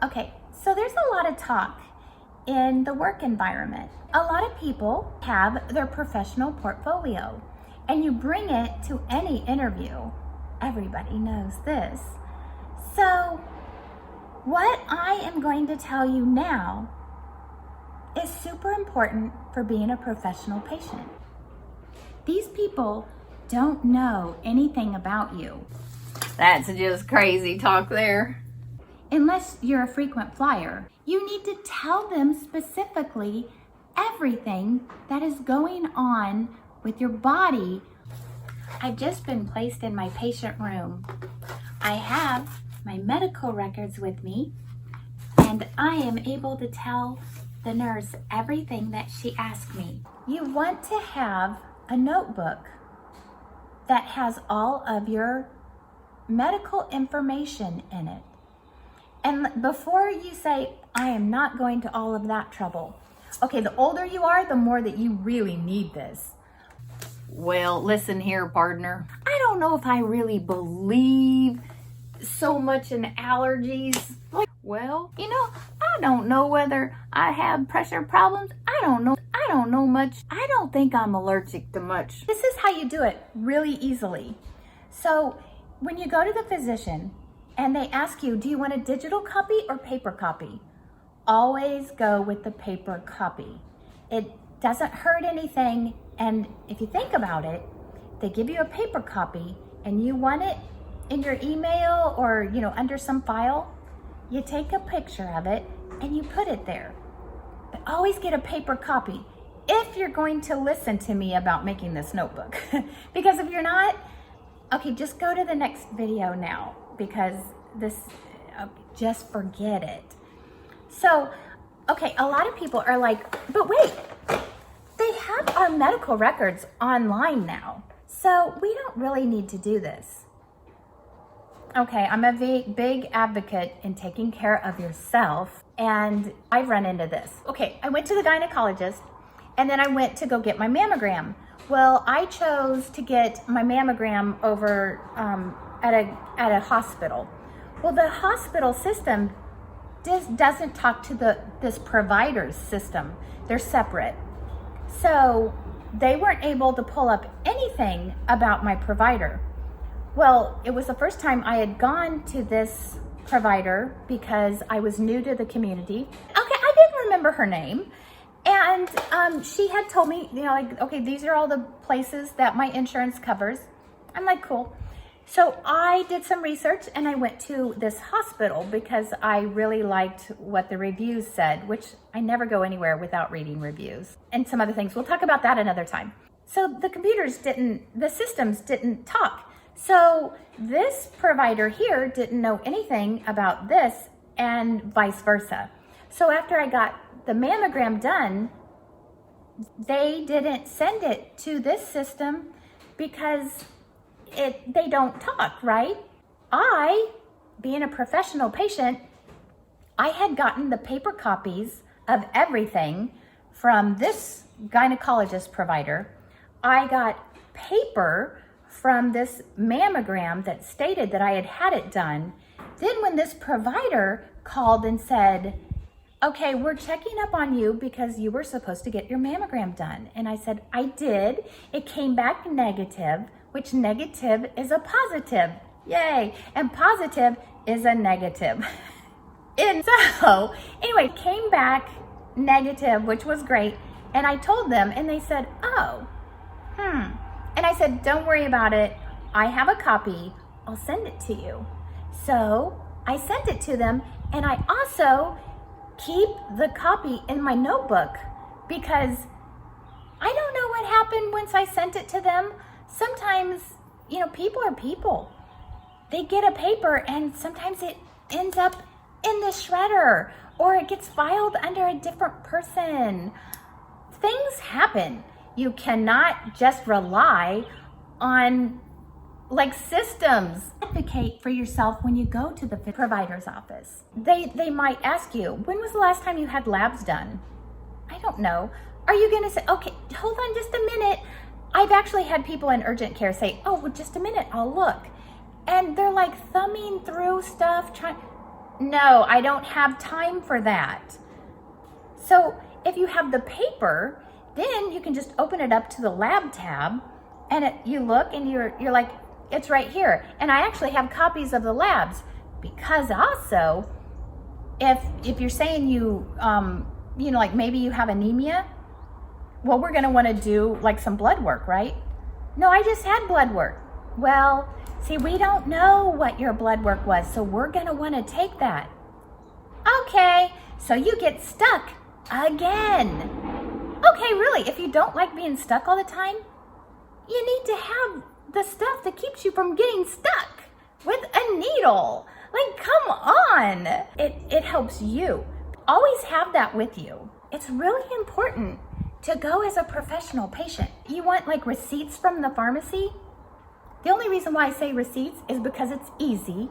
Okay, so there's a lot of talk in the work environment. A lot of people have their professional portfolio, and you bring it to any interview. Everybody knows this. So what I am going to tell you now is super important for being a professional patient. These people don't know anything about you. That's just crazy talk there. Unless you're a frequent flyer, you need to tell them specifically everything that is going on with your body. I've just been placed in my patient room. I have my medical records with me, and I am able to tell the nurse everything that she asked me. You want to have a notebook that has all of your medical information in it. And before you say, I am not going to all of that trouble. Okay, the older you are, the more that you really need this. Well, listen here, partner. I don't know if I really believe so much in allergies. Well, I don't know whether I have pressure problems. I don't know much. I don't think I'm allergic to much. This is how you do it really easily. So when you go to the physician and they ask you, do you want a digital copy or paper copy? Always go with the paper copy. It doesn't hurt anything. And if you think about it, they give you a paper copy and you want it in your email or, under some file, you take a picture of it and you put it there. But always get a paper copy if you're going to listen to me about making this notebook. Because if you're not, okay, just go to the next video now, because just forget it. So, okay, a lot of people are like, but wait, they have our medical records online now, so we don't really need to do this. Okay, I'm a big advocate in taking care of yourself, and I've run into this. Okay, I went to the gynecologist, and then I went to go get my mammogram. Well, I chose to get my mammogram over at a hospital. Well, the hospital system doesn't talk to this provider's system. They're separate. So they weren't able to pull up anything about my provider. Well, it was the first time I had gone to this provider because I was new to the community. Okay, I didn't remember her name. And she had told me, okay, these are all the places that my insurance covers. I'm like, cool. So I did some research and I went to this hospital because I really liked what the reviews said, which I never go anywhere without reading reviews and some other things. We'll talk about that another time. So the systems didn't talk. So this provider here didn't know anything about this and vice versa. So after I got the mammogram done, they didn't send it to this system because they don't talk, right? I, being a professional patient, I had gotten the paper copies of everything from this gynecologist provider. I got paper from this mammogram that stated that I had had it done. Then when this provider called and said, okay, we're checking up on you because you were supposed to get your mammogram done. And I said, I did. It came back negative, which negative is a positive. Yay. And positive is a negative. And so, anyway, came back negative, which was great. And I told them, and they said, And I said, don't worry about it. I have a copy. I'll send it to you. So I sent it to them, and I also keep the copy in my notebook because I don't know what happened once I sent it to them. Sometimes, people are people. They get a paper and sometimes it ends up in the shredder or it gets filed under a different person. Things happen. You cannot just rely on systems. Advocate for yourself when you go to the provider's office. They might ask you, when was the last time you had labs done? I don't know. Are you gonna say, okay, hold on just a minute. I've actually had people in urgent care say, oh, well, just a minute, I'll look. And they're thumbing through stuff, No, I don't have time for that. So if you have the paper, then you can just open it up to the lab tab and you look and you're like, it's right here. And I actually have copies of the labs because also if you're saying you know, like maybe you have anemia, well, we're gonna wanna do like some blood work, right? No, I just had blood work. Well, see, we don't know what your blood work was, so we're gonna wanna take that. Okay, so you get stuck again. Okay, really, if you don't like being stuck all the time, you need to have the stuff that keeps you from getting stuck with a needle. Like, come on. It helps you. Always have that with you. It's really important to go as a professional patient. You want like receipts from the pharmacy? The only reason why I say receipts is because it's easy.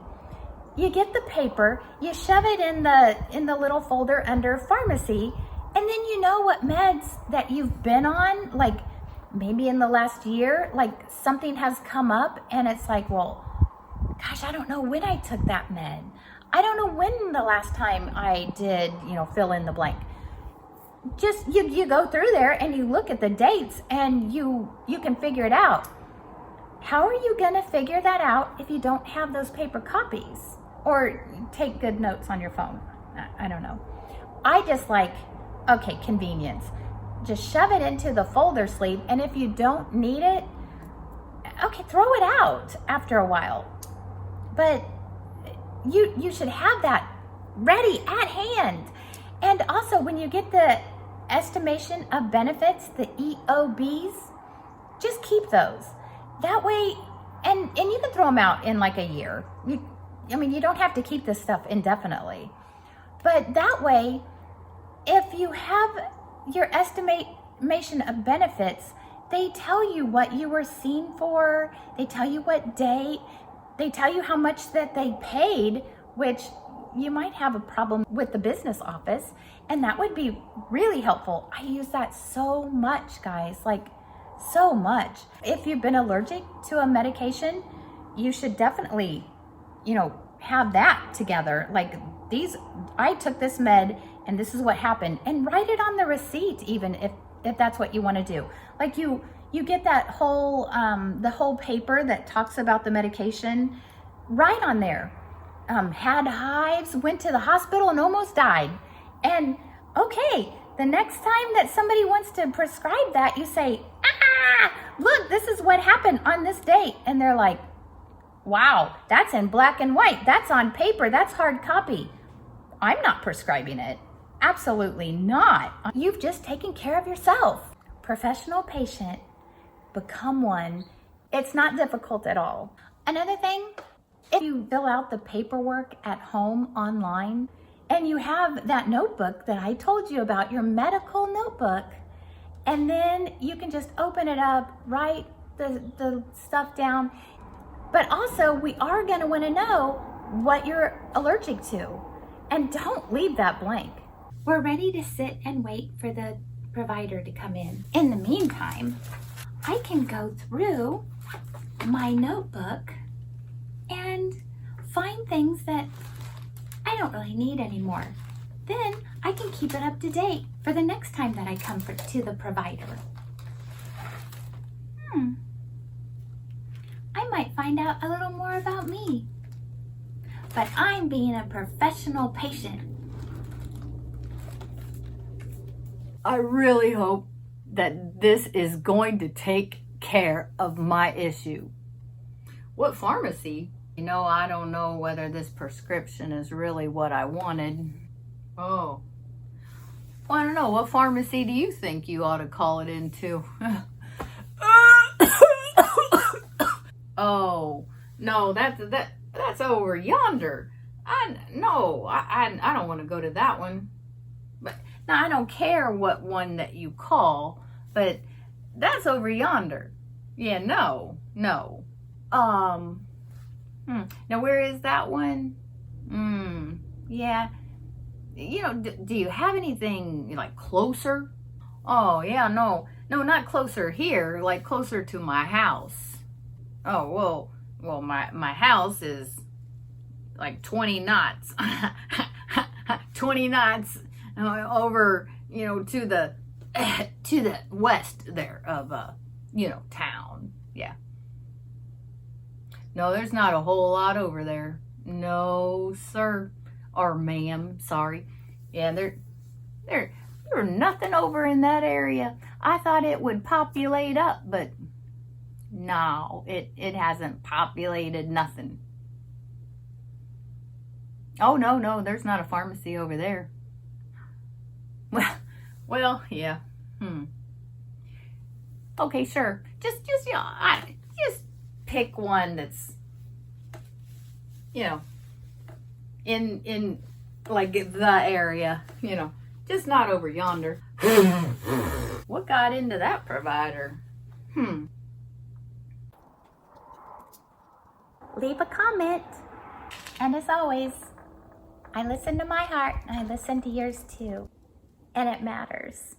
You get the paper, you shove it in the little folder under pharmacy, and then you know what meds that you've been on, like maybe in the last year, like something has come up and it's like, well, gosh, I don't know when I took that med. I don't know when the last time I did, you know, fill in the blank. Just you go through there and you look at the dates and you can figure it out. How are you gonna figure that out if you don't have those paper copies? Or take good notes on your phone? I don't know. I just like, okay, convenience. Just shove it into the folder sleeve, and if you don't need it, okay, throw it out after a while. But you should have that ready at hand. And also when you get the estimation of benefits, the EOBs, just keep those. That way, and you can throw them out in like a year. I mean, you don't have to keep this stuff indefinitely. But that way, if you have your estimation of benefits, they tell you what you were seen for, they tell you what date, they tell you how much that they paid, which you might have a problem with the business office, and that would be really helpful. I use that so much, guys, like so much. If you've been allergic to a medication, you should definitely, you know, have that together. Like I took this med and this is what happened, and write it on the receipt, even if that's what you want to do. Like you get that whole the whole paper that talks about the medication, right on there. Had hives, went to the hospital and almost died. And okay, the next time that somebody wants to prescribe that, you say, look, this is what happened on this date. And they're like, wow, that's in black and white. That's on paper. That's hard copy. I'm not prescribing it. Absolutely not. You've just taken care of yourself. Professional patient, become one. It's not difficult at all. Another thing, if you fill out the paperwork at home online and you have that notebook that I told you about, your medical notebook, and then you can just open it up, write the stuff down. But also, we are going to want to know what you're allergic to, and don't leave that blank. We're ready to sit and wait for the provider to come in. In the meantime, I can go through my notebook and find things that I don't really need anymore. Then I can keep it up to date for the next time that I come to the provider. I might find out a little more about me. But I'm being a professional patient. I really hope that this is going to take care of my issue. What pharmacy? You know, I don't know whether this prescription is really what I wanted. Oh. Well, I don't know. What pharmacy do you think you ought to call it into? Oh, no, that's over yonder. I don't want to go to that one. But now I don't care what one that you call, but that's over yonder. Yeah, no. Now where is that one? Yeah. You know, do you have anything like closer? Oh, yeah, no, not closer here, like closer to my house. Oh, well, my house is like 20 knots, 20 knots over, to the west there of, town. Yeah. No, there's not a whole lot over there. No, sir. Or ma'am, sorry. Yeah, there's nothing over in that area. I thought it would populate up, but no, it hasn't populated nothing. Oh, no, there's not a pharmacy over there. Well, yeah. Okay, sure. Just pick one that's, in like the area, just not over yonder. What got into that provider? Leave a comment. And as always, I listen to my heart and I listen to yours too. And it matters.